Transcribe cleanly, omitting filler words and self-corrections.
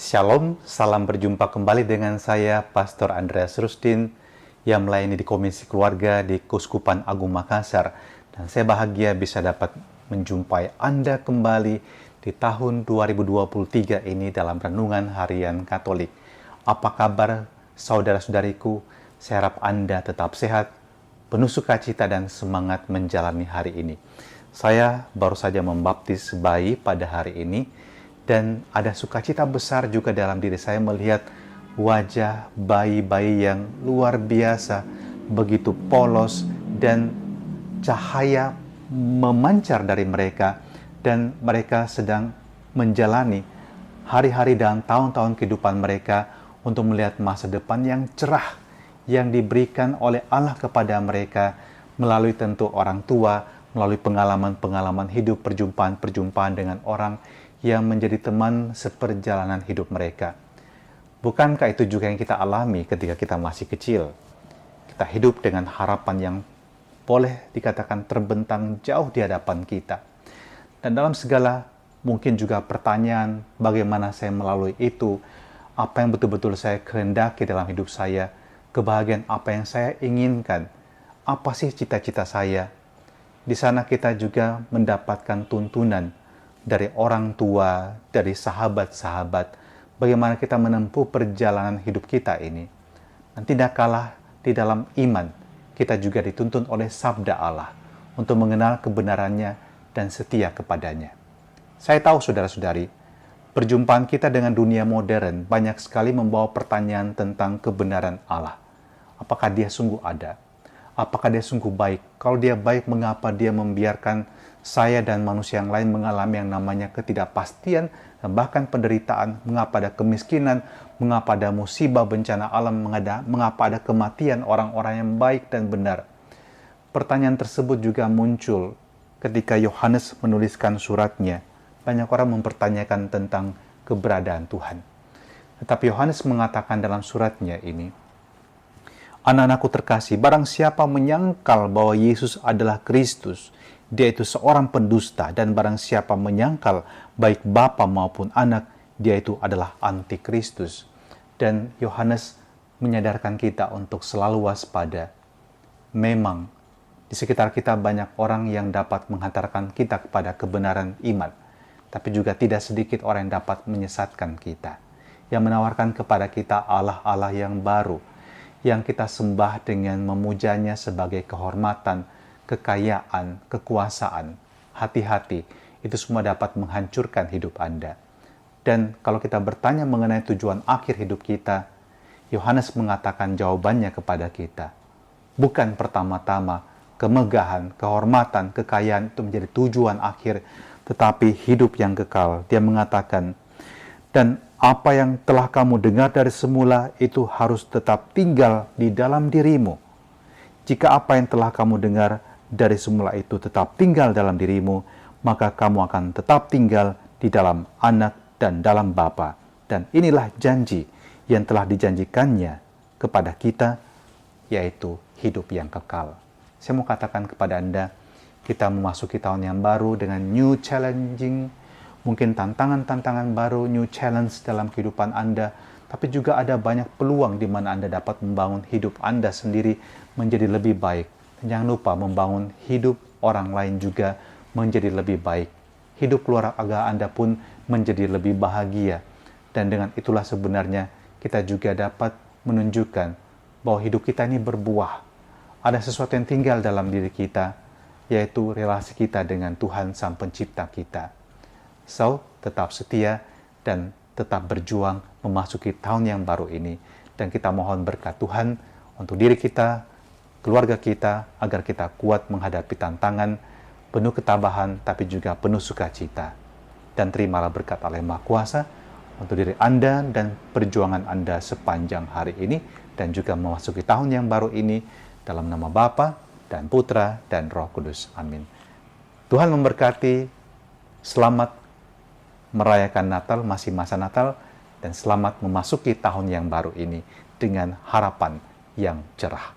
Shalom, salam berjumpa kembali dengan saya, Pastor Andreas Rustin, yang melayani di Komisi Keluarga di Keuskupan Agung Makassar. Dan saya bahagia bisa dapat menjumpai Anda kembali di tahun 2023 ini dalam Renungan Harian Katolik. Apa kabar saudara-saudariku? Saya harap Anda tetap sehat, penuh sukacita dan semangat menjalani hari ini. Saya baru saja membaptis bayi pada hari ini, dan ada sukacita besar juga dalam diri saya melihat wajah bayi-bayi yang luar biasa, begitu polos dan cahaya memancar dari mereka, dan mereka sedang menjalani hari-hari dan tahun-tahun kehidupan mereka untuk melihat masa depan yang cerah yang diberikan oleh Allah kepada mereka melalui tentu orang tua, melalui pengalaman-pengalaman hidup, perjumpaan-perjumpaan dengan orang yang menjadi teman seperjalanan hidup mereka. Bukankah itu juga yang kita alami ketika kita masih kecil? Kita hidup dengan harapan yang boleh dikatakan terbentang jauh di hadapan kita. Dan dalam segala mungkin juga pertanyaan bagaimana saya melalui itu, apa yang betul-betul saya kehendaki dalam hidup saya, kebahagiaan apa yang saya inginkan, apa sih cita-cita saya. Di sana kita juga mendapatkan tuntunan dari orang tua, dari sahabat-sahabat, bagaimana kita menempuh perjalanan hidup kita ini. Dan tidak kalah di dalam iman, kita juga dituntun oleh sabda Allah untuk mengenal kebenarannya dan setia kepadanya. Saya tahu saudara-saudari, perjumpaan kita dengan dunia modern banyak sekali membawa pertanyaan tentang kebenaran Allah. Apakah dia sungguh ada? Apakah dia sungguh baik? Kalau dia baik, mengapa dia membiarkan saya dan manusia yang lain mengalami yang namanya ketidakpastian dan bahkan penderitaan? Mengapa ada kemiskinan? Mengapa ada musibah, bencana alam? Mengapa ada kematian orang-orang yang baik dan benar? Pertanyaan tersebut juga muncul ketika Yohanes menuliskan suratnya. Banyak orang mempertanyakan tentang keberadaan Tuhan. Tetapi Yohanes mengatakan dalam suratnya ini, "Anak-anakku terkasih, barang siapa menyangkal bahwa Yesus adalah Kristus, dia itu seorang pendusta, dan barang siapa menyangkal baik bapa maupun anak, dia itu adalah antikristus." Dan Yohanes menyadarkan kita untuk selalu waspada. Memang di sekitar kita banyak orang yang dapat menghantarkan kita kepada kebenaran iman, tapi juga tidak sedikit orang yang dapat menyesatkan kita, yang menawarkan kepada kita Allah-Allah yang baru, yang kita sembah dengan memujanya sebagai kehormatan, kekayaan, kekuasaan. Hati-hati, itu semua dapat menghancurkan hidup Anda. Dan kalau kita bertanya mengenai tujuan akhir hidup kita, Yohanes mengatakan jawabannya kepada kita. Bukan pertama-tama kemegahan, kehormatan, kekayaan itu menjadi tujuan akhir, tetapi hidup yang kekal. Dia mengatakan, "Dan apa yang telah kamu dengar dari semula itu harus tetap tinggal di dalam dirimu. Jika apa yang telah kamu dengar dari semula itu tetap tinggal dalam dirimu, maka kamu akan tetap tinggal di dalam Anak dan dalam Bapa. Dan inilah janji yang telah dijanjikannya kepada kita, yaitu hidup yang kekal." Saya mau katakan kepada Anda, kita memasuki tahun yang baru dengan new challenging, mungkin tantangan-tantangan baru, new challenge dalam kehidupan Anda, tapi juga ada banyak peluang di mana Anda dapat membangun hidup Anda sendiri menjadi lebih baik. Dan jangan lupa membangun hidup orang lain juga menjadi lebih baik. Hidup keluarga Anda pun menjadi lebih bahagia. Dan dengan itulah sebenarnya kita juga dapat menunjukkan bahwa hidup kita ini berbuah. Ada sesuatu yang tinggal dalam diri kita, yaitu relasi kita dengan Tuhan Sang Pencipta kita. So, tetap setia dan tetap berjuang memasuki tahun yang baru ini. Dan kita mohon berkat Tuhan untuk diri kita, keluarga kita, agar kita kuat menghadapi tantangan, penuh ketabahan, tapi juga penuh sukacita. Dan terimalah berkat Allah yang Maha Kuasa untuk diri Anda dan perjuangan Anda sepanjang hari ini, dan juga memasuki tahun yang baru ini, dalam nama Bapa dan Putra dan Roh Kudus. Amin. Tuhan memberkati. Selamat merayakan Natal, masih masa Natal, dan selamat memasuki tahun yang baru ini dengan harapan yang cerah.